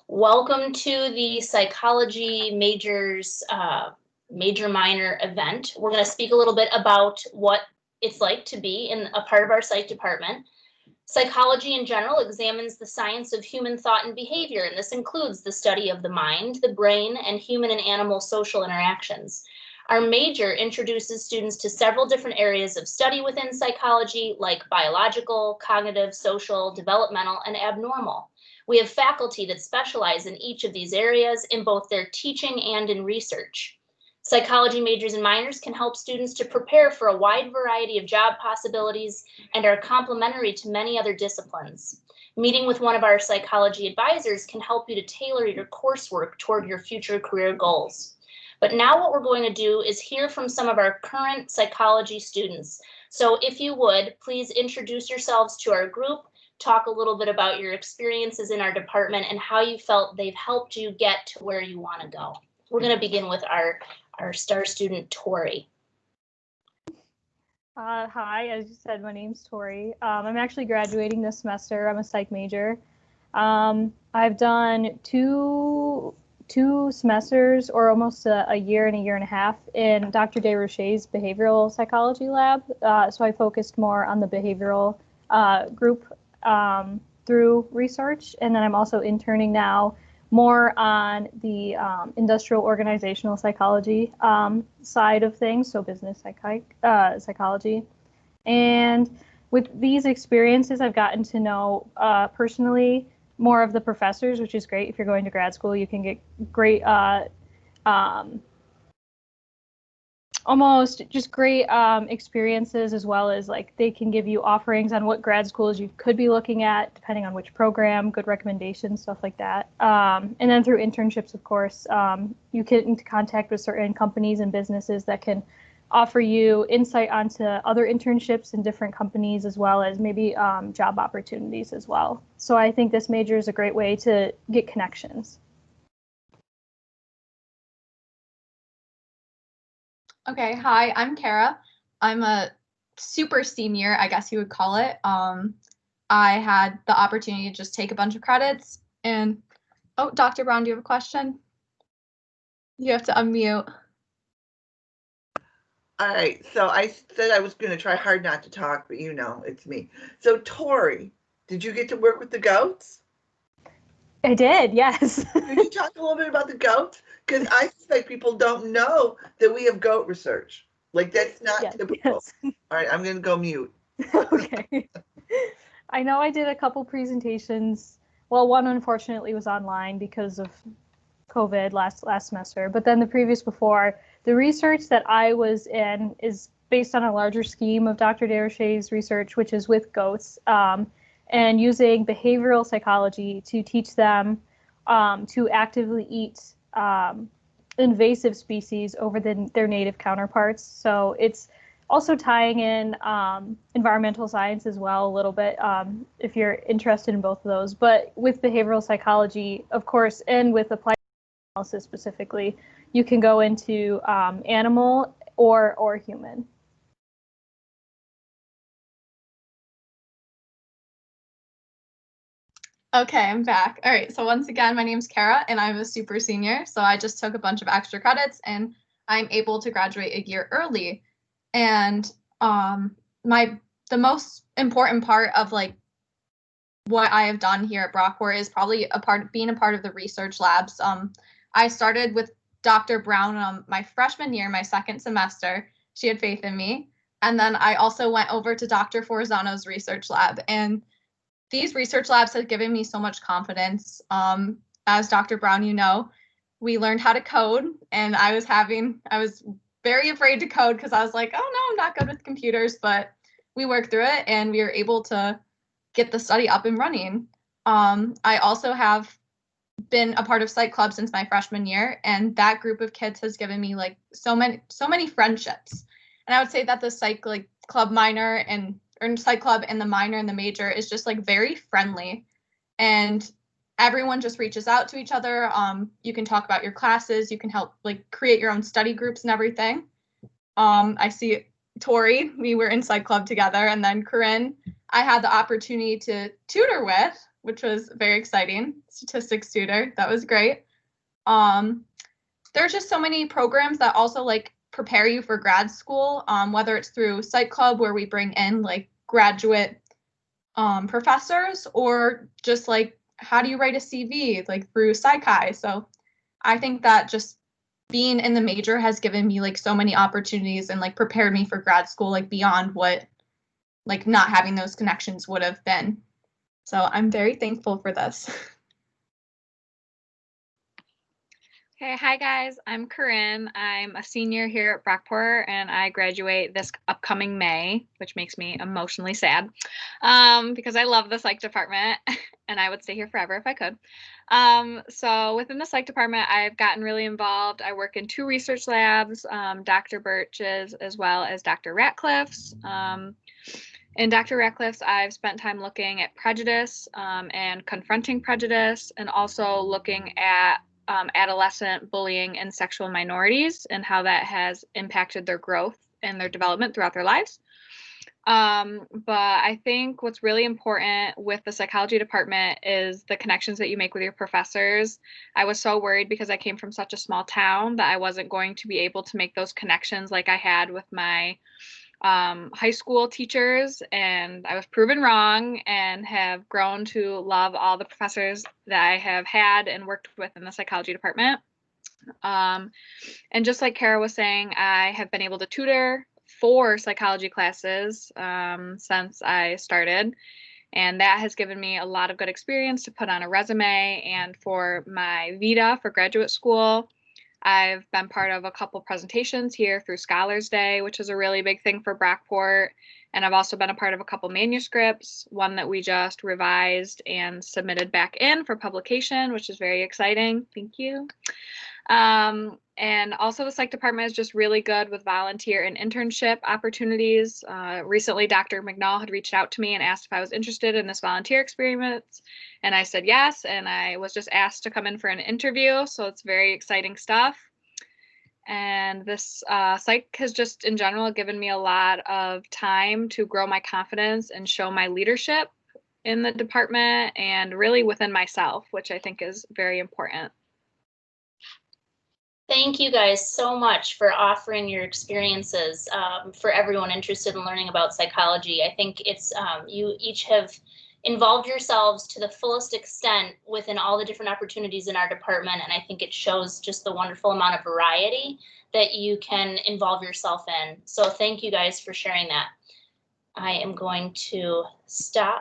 Welcome to the psychology majors major minor event. We're going to speak a little bit about what it's like to be in a part of our psych department. Psychology in general examines the science of human thought and behavior, and this includes the study of the mind, the brain, and human and animal social interactions. Our major introduces students to several different areas of study within psychology, like biological, cognitive, social, developmental, and abnormal. We have faculty that specialize in each of these areas in both their teaching and in research. Psychology majors and minors can help students to prepare for a wide variety of job possibilities and are complementary to many other disciplines. Meeting with one of our psychology advisors can help you to tailor your coursework toward your future career goals. But now what we're going to do is hear from some of our current psychology students. So if you would, please introduce yourselves to our group, talk a little bit about your experiences in our department and how you felt they've helped you get to where you want to go. We're going to begin with our star student, Tori. Hi, as you said, my name's Tori. I'm actually graduating this semester. I'm a psych major. I've done two semesters, or almost a year and a half, in Dr. DeRoche's behavioral psychology lab. So I focused more on the behavioral group through research, and then I'm also interning now more on the industrial organizational psychology side of things, so business psychology. And with these experiences, I've gotten to know personally more of the professors, which is great. If you're going to grad school, you can get great almost just great experiences, as well as like they can give you offerings on what grad schools you could be looking at depending on which program, good recommendations, stuff like that. And then through internships, of course, you get into contact with certain companies and businesses that can offer you insight onto other internships in different companies, as well as maybe job opportunities as well. So I think this major is a great way to get connections. Okay, hi, I'm Kara. I'm a super senior, I guess you would call it. I had the opportunity to just take a bunch of credits and, oh, Dr. Brown, do you have a question? You have to unmute. All right, so I said I was going to try hard not to talk, but you know, it's me. So Tori, did you get to work with the goats? I did, yes. Could you talk a little bit about the goats? Because I suspect people don't know that we have goat research. Like, that's not typical. Yes. All right, I'm going to go mute. Okay. I know I did a couple presentations. Well, one unfortunately was online because of COVID last semester, but then the previous before, the research that I was in is based on a larger scheme of Dr. DeRoche's research, which is with goats. And using behavioral psychology to teach them to actively eat invasive species over their native counterparts. So it's also tying in environmental science as well a little bit, if you're interested in both of those. But with behavioral psychology, of course, and with applied analysis specifically, you can go into animal or human. Okay, I'm back. All right, so once again, my name's Kara, and I'm a super senior. So I just took a bunch of extra credits, and I'm able to graduate a year early. And the most important part of like what I have done here at Brockport is probably being a part of the research labs. I started with Dr. Brown my freshman year, my second semester. She had faith in me, and then I also went over to Dr. Forzano's research lab, and these research labs have given me so much confidence. As Dr. Brown, you know, we learned how to code, and I was very afraid to code because I was like, oh no, I'm not good with computers, but we worked through it and we were able to get the study up and running. I also have been a part of Psych Club since my freshman year, and that group of kids has given me like so many friendships. And I would say that the Psych Club minor or Psych Club and the minor and the major is just like very friendly, and everyone just reaches out to each other. You can talk about your classes, you can help like create your own study groups and everything. I see Tori, we were in psych club together, and then Corinne, I had the opportunity to tutor with, which was very exciting. Statistics tutor, that was great. There's just so many programs that also like prepare you for grad school, whether it's through psych club where we bring in like graduate professors, or just like how do you write a CV, like through Psych. So I think that just being in the major has given me like so many opportunities and like prepared me for grad school, like beyond what like not having those connections would have been. So I'm very thankful for this. Okay, hi guys, I'm Corinne. I'm a senior here at Brockport and I graduate this upcoming May, which makes me emotionally sad because I love the psych department and I would stay here forever if I could. So within the psych department, I've gotten really involved. I work in 2 research labs, Dr. Birch's as well as Dr. Ratcliffe's. In Dr. Ratcliffe's, I've spent time looking at prejudice and confronting prejudice, and also looking at adolescent bullying and sexual minorities and how that has impacted their growth and their development throughout their lives. But I think what's really important with the psychology department is the connections that you make with your professors. I was so worried because I came from such a small town that I wasn't going to be able to make those connections like I had with my high school teachers, and I was proven wrong and have grown to love all the professors that I have had and worked with in the psychology department. And just like Kara was saying, I have been able to tutor 4 psychology classes since I started, and that has given me a lot of good experience to put on a resume. And for my vita for graduate school, I've been part of a couple presentations here through Scholars Day, which is a really big thing for Brockport. And I've also been a part of a couple manuscripts, one that we just revised and submitted back in for publication, which is very exciting. Thank you. And also the psych department is just really good with volunteer and internship opportunities. Recently, Dr. McNall had reached out to me and asked if I was interested in this volunteer experience. And I said yes, and I was just asked to come in for an interview. So it's very exciting stuff. And this psych has just in general given me a lot of time to grow my confidence and show my leadership in the department and really within myself, which I think is very important. Thank you guys so much for offering your experiences for everyone interested in learning about psychology. I think it's you each have involved yourselves to the fullest extent within all the different opportunities in our department, and I think it shows just the wonderful amount of variety that you can involve yourself in. So thank you guys for sharing that. I am going to stop